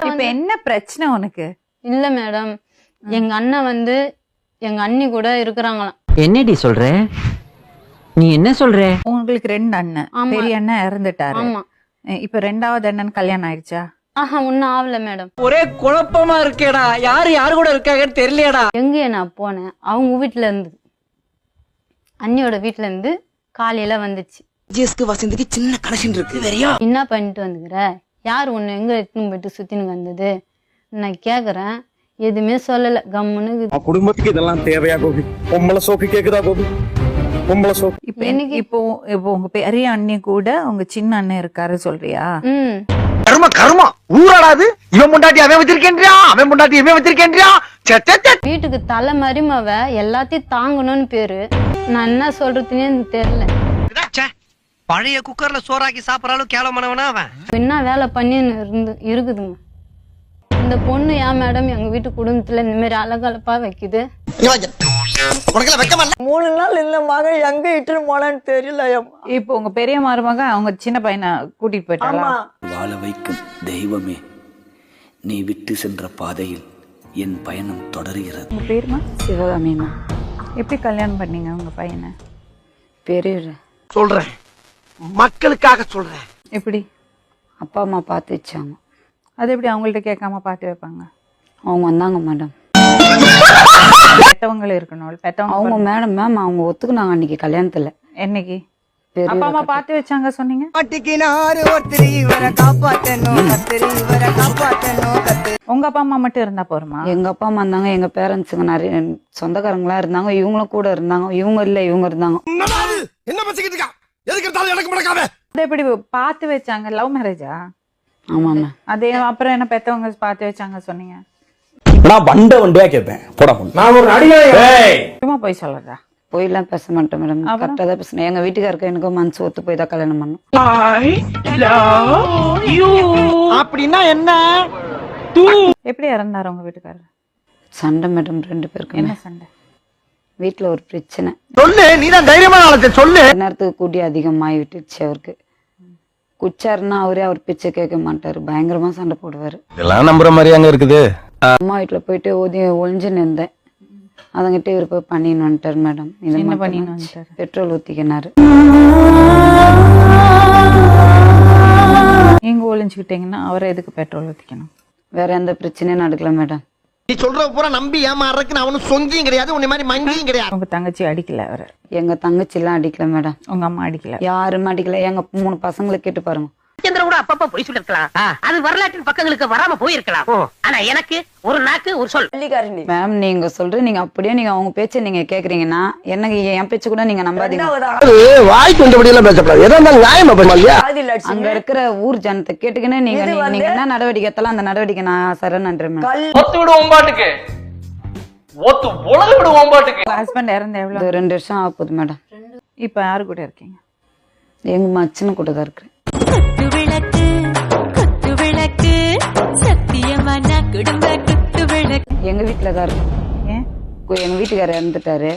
இப்ப என்ன பிரச்சனை உனக்கு? இல்ல மேடம், எங்க அண்ணன் வந்து எங்க அண்ணி கூட இருக்கிறாங்களாம். என்னடி சொல்ற? நீ என்ன சொல்ற? உங்களுக்கு 2 அண்ணன். ஆமா. பெரிய அண்ணன் இறந்துட்டாரு. ஆமா. இப்ப 2வது அண்ணன் கல்யாணம் ஆயிடுச்சா? ஒன்னும் ஆகல மேடம். ஒரே குழப்பமா இருக்கேடா. யாரு கூட இருக்காங்கன்னு தெரியலையடா. எங்க நான் போனேன், அவங்க வீட்டுல இருந்து, அண்ணியோட வீட்டுல இருந்து காலையில வந்துச்சு. வசந்திக்கு சின்ன கனெக்ஷன் இருக்கு வேறயா? என்ன பண்ணிட்டு வந்துக்கிற, யார் ஒண்ணு எங்க எடுத்துன்னு போயிட்டு சுத்தின்னு வந்தது நான் கேக்குறேன். எதுவுமே சொல்லல, கம்முன்னு. குடும்பத்துக்கு இதெல்லாம் தேவையா கோபி? பொம்பளை சோக்கு கேக்குதா கோபி? பொம்பளை சோக்கு. இப்போ உங்க பெரிய அண்ணி கூட உங்க சின்ன அண்ணன் இருக்காரு சொல்றியா? கர்மா ஊராடாது. இவன் முண்டாட்டி அவன் வச்சிருக்கேன்றியா, அவன் முண்டாட்டி இவன் வச்சிருக்கேன்றியா. வீட்டுக்கு தலை மருமவ எல்லாத்தையும் தாங்கணும்னு பேரு. நான் என்ன சொல்றதுன்னே தெரியல. பழைய குக்கர்ல சோறாக்கி சாப்பிடறாலும் கேவலமானவனா அவன். என்ன வேலை பண்ணி இருக்குதுங்க இந்த பொண்ணு. ஏன் மேடம் எங்க வீட்டு குடும்பத்துல இந்த மாதிரி அலகலப்பா வைக்குது? 3 நாள் இந்த மகன் எங்க இட்டுன்னு போனான்னு தெரியல. இப்போ உங்க பெரிய மருமக அவங்க சின்ன பையனை கூட்டிட்டு போயிட்டாங்களா? வாழ வைக்கும் தெய்வமே, நீ விட்டு சென்ற பாதையில் என் பயணம் தொடர்கிறது. உங்க பேருமா? சிவகாமிமா. எப்படி கல்யாணம் பண்ணீங்க உங்க பையனை? பெரிய சொல்றேன், மக்களுக்காக சொல்றேன். எப்படி? அப்பா அம்மா பார்த்து வச்சாங்க. அது எப்படி அவங்கள்ட்ட கேட்காம பார்த்து வைப்பாங்க? அவங்க வந்தாங்க மேடம். பெத்தவங்க இருக்கணும். அவங்க மேம் அவங்க ஒத்துக்குனாங்க அன்னைக்கு கல்யாணத்துல. என்னைக்கு அப்பா அம்மா பார்த்து வச்சாங்க சொன்னீங்க? உங்க அப்பா அம்மா மட்டும் இருந்தா போருமா? எங்க அப்பா அம்மா இருந்தாங்க, எங்க பேரண்ட்ஸுங்க நிறைய சொந்தக்காரங்களா இருந்தாங்க, இவங்களும் கூட இருந்தாங்க. இவங்க இல்ல, இவங்க இருந்தாங்க. என்ன பசிக்கிட்டு எதுக்கு எனக்கு முடக்காம? அது எப்படி பார்த்து வச்சாங்க? லவ் மேரேஜா? ஆமா மேம். அதே அப்புறம் என்ன பெத்தவங்க பார்த்து வச்சாங்க சொன்னீங்க? நான் வண்டியா கேட்பேன். போடா நான் ஒரு சும்மா போய் சொல்றதா? போயெல்லாம் பேச மாட்டேன் மேடம், கரெக்டா தான் பேசுனேன். எங்க வீட்டுக்காருக்கு எனக்கு மனசு ஒத்து போய் தான் கல்யாணம் பண்ணோம். அப்படின்னா என்ன? எப்படி இறந்தாரு உங்க வீட்டுக்காரர்? சண்டை மேடம், 2 பேருக்கும். என்ன சண்டை? வீட்டுல ஒரு பிரச்சனை. சொல்லு, நீதான் தைரியமான ஆளத்தை சொல்லு. நேரத்துக்கு கூட்டி அதிகமாகி விட்டுச்சு அவருக்கு. குச்சாருன்னா அவர் பிச்சை கேட்க மாட்டாரு, பயங்கரமா சண்டை போடுவாரு. இதெல்லாம் நம்புற மாதிரி அங்க இருக்குது. அம்மா வீட்டுல போயிட்டு ஒளிஞ்சு நின்றேன். அதங்கிட்ட இவர் போய் பண்ணின்னு வந்துட்டாரு மேடம். என்ன பண்ணின்னு வந்துட்டாரு? பெட்ரோல் ஊத்திக்கினாரு. நீங்க ஒளிஞ்சுக்கிட்டீங்கன்னா அவரை எதுக்கு பெட்ரோல் ஊத்திக்கணும்? வேற எந்த பிரச்சனையும் நடக்கல மேடம். நீ சொல்ற பூரா நம்பி ஏமாறதுக்கு அவனு சொங்கியும் கிடையாது, உன்னை மாதிரி மங்கியும் கிடையாது. உங்க தங்கச்சி அடிக்கல அவரை? எங்க தங்கச்சி எல்லாம் அடிக்கல மேடம். உங்க அம்மா அடிக்கல? யாரும் அடிக்கல. எங்க 3 பசங்களை கேட்டு பாருங்க. கூட அப்பப்ப போய் சொல்லிருக்கலாம், அது வரலாற்றின் பக்கங்களுக்கு வராம போயிருக்கலாம். ஆனா எனக்கு ஒரு நாக்கு ஒரு சொல். மேம் நீங்க சொல்ற, நீங்க அப்படியே நீங்க அவங்க பேச்ச நீங்க கேக்குறீங்கன்னா எனக்கு என் பேச்சு கூட நீங்க நம்பாதீங்க. வாய்க்கு வந்தபடி எல்லாம் பேசப்படாது. எதா இருந்தாலும் நியாயமா பேசலையா? அங்க இருக்கிற ஊர் ஜனத்தை கேட்டுக்கின்னு நீங்க நீங்க என்ன நடவடிக்கை எடுத்தாலும் அந்த நடவடிக்கை நான் சரணன்றேன் மேம். ஹஸ்பண்ட் இறந்து எவ்வளவு? 2 வருஷம் ஆக போகுது மேடம். இப்ப யாரு கூட இருக்கீங்க? எங்க மச்சனு கூட தான் இருக்கிறேன். எங்க வீட்டுலதான் இருக்கும். ஏன்? எங்க வீட்டுக்காரர் இறந்துட்டாரு.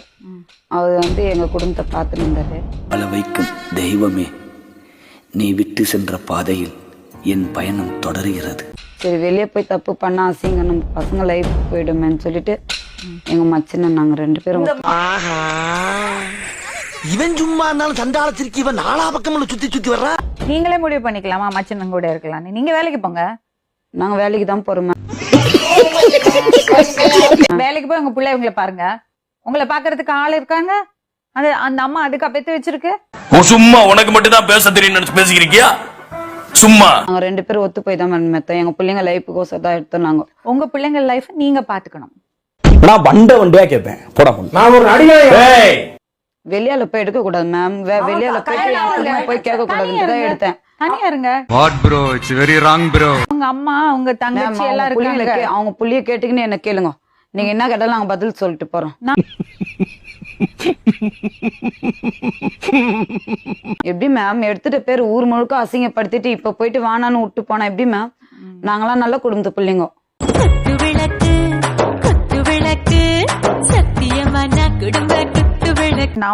அவர் வந்து எங்க குடும்பத்தை பார்த்துட்டு இருந்தாரு. வாழ வைக்கும் தெய்வமே, நீ விட்டு சென்ற பாதையில் என் பயணம் தொடர்கிறது. சரி, வெளியே போய் தப்பு பண்ணா அசிங்க, நம்ம பசங்க லைஃப் போயிடுமேன்னு சொல்லிட்டு எங்க மச்சனை நாங்க 2 பேரும். இவன் சும்மா இருந்தாலும் சண்டால திருக்கி இவன் 4 பக்கம் சுத்தி வர்றா. நீங்களே முடிவு பண்ணிக்கலாமா மச்சன் கூட இருக்கலாம்? நீங்க வேலைக்கு போங்க. நாங்க வேலைக்கு தான் போறோம். வேலைக்கு போய் உங்க பிள்ளை இவங்களை பாருங்க. உங்களை பாக்குறதுக்கு ஆள் இருக்காங்க. அந்த அம்மா அதுக்கா பெத்து வச்சிருக்கு. சும்மா உனக்கு மட்டும் தான் பேச தெரியும் பேசிக்கிறியா? சும்மா நாங்க 2 பேரும் ஒத்து போய் தான் மெத்தோம். எங்க பிள்ளைங்க லைஃபுக்கோசம் தான் எடுத்தோம். நாங்க உங்க பிள்ளைங்க லைஃப் நீங்க பாத்துக்கணும். நான் வண்டியா கேட்பேன். போடா நான் ஒரு வெளியால போய் எடுக்க கூடாது மேம். வெளியால போய் கேட்க கூடாதுன்னு எடுத்தேன். தனியா இருங்க. What bro, it's very wrong bro. உங்க அம்மா உங்க தங்கச்சி எல்லாம் இருக்காங்க. அவங்க புள்ளிய கேட்டுக்கின்னு என்ன கேளுங்க. நீங்க என்ன கேட்டாலும் நாங்க பதில் சொல்லிட்டு போறோம். எப்படி மேம் எடுத்துட்டு பேர் ஊர் முழுக்க அசிங்கப்படுத்திட்டு இப்ப போயிட்டு வானான்னு விட்டு போனா எப்படி மேம்? நாங்களாம் நல்ல குடும்பத்து பிள்ளைங்க.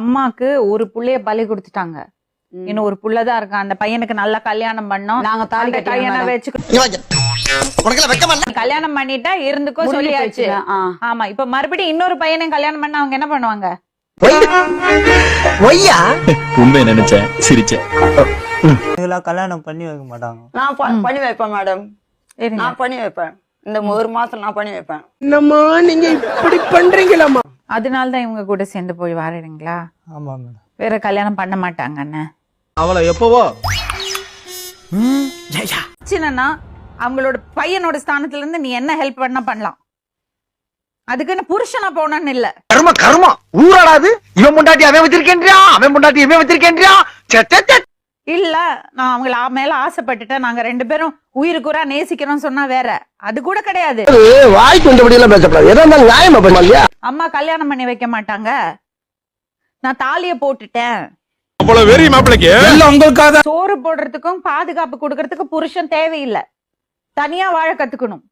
அம்மாக்கு ஒரு புள்ளைய பலி கொடுத்துட்டாங்க. இன்னும் ஒரு புள்ளதான் இருக்கான். அந்த பையனுக்கு நல்லா கல்யாணம் பண்ணோம். நாங்க தாலி கல்யாணம் வச்சுக்கிட்டு உனக்கு வெக்கமா இல்ல? கல்யாணம் பண்ணிட்டா இருந்துக்கோ சொல்லியாச்சு. ஆமா, இப்ப மறுபடியும் இன்னொரு பையனை கல்யாணம் பண்ண அவங்க என்ன பண்ணுவாங்க? ஒய்யா உண்மை நினைச்சேன், சிரிச்சேன். இதெல்லாம் கல்யாணம் பண்ணி வைக்க மாட்டாங்க. நான் பண்ணி வைப்பேன் மேடம். இருங்க. நான் பண்ணி வைப்பேன். இந்த 1 மாசம் நான் பண்ணி வைப்பேன். என்னம்மா நீங்க இப்படி பண்றீங்களாம்மா? அதனாலதான் இவங்க கூட சேர்ந்து போய் வாடுறீங்களா? ஆமா மேடம். வேற கல்யாணம் பண்ண மாட்டாங்க அண்ணன். அவளை எப்பவோ சின்னன்னா அவங்களோட பையனோட ஸ்தானத்துல இருந்து நீ என்ன ஹெல்ப் பண்ணலாம். அதுக்குன்னு புருஷனா போனான்னு இல்ல. கர்ம கர்ம ஊராடாது. இவன் முண்டாட்டி அவன் வச்சிருக்கேன்றியா, அவன் முண்டாட்டி இவன் வச்சிருக்கேன்றியா. இல்ல, நான் அவங்கள மேல ஆசைப்பட்டுட்டேன், நாங்க 2 பேரும் உயிருக்குறா நேசிக்கிறோம் சொன்னா வேற. அது கூட கிடையாது. வாய்க்கு வந்தபடி எல்லாம் பேசக்கூடாது. எதா இருந்தாலும் நியாயமா பண்ணலாம் இல்லையா? அம்மா கல்யாணம் பண்ணி வைக்க மாட்டாங்க. நான் தாலிய போட்டுட்டேன். அவ்வளவு வெறி மாப்பிளைக்கு எல்லாம் உங்களுக்காக. சோறு போடுறதுக்கும் பாதுகாப்பு கொடுக்கறதுக்கும் புருஷன் தேவையில்லை. தனியா வாழ கத்துக்கணும்.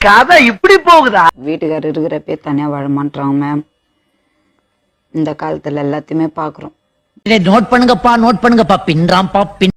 கதை இப்படி போகுதா? வீட்டுக்காரர் இருக்கிறப்பே தனியா வாழ மாட்டாங்க மேம். இந்த காலத்துல எல்லாத்தையுமே பாக்குறோம். நோட் பண்ணுங்கப்பா, நோட் பண்ணுங்கப்பா. பின்றாம்பா பின்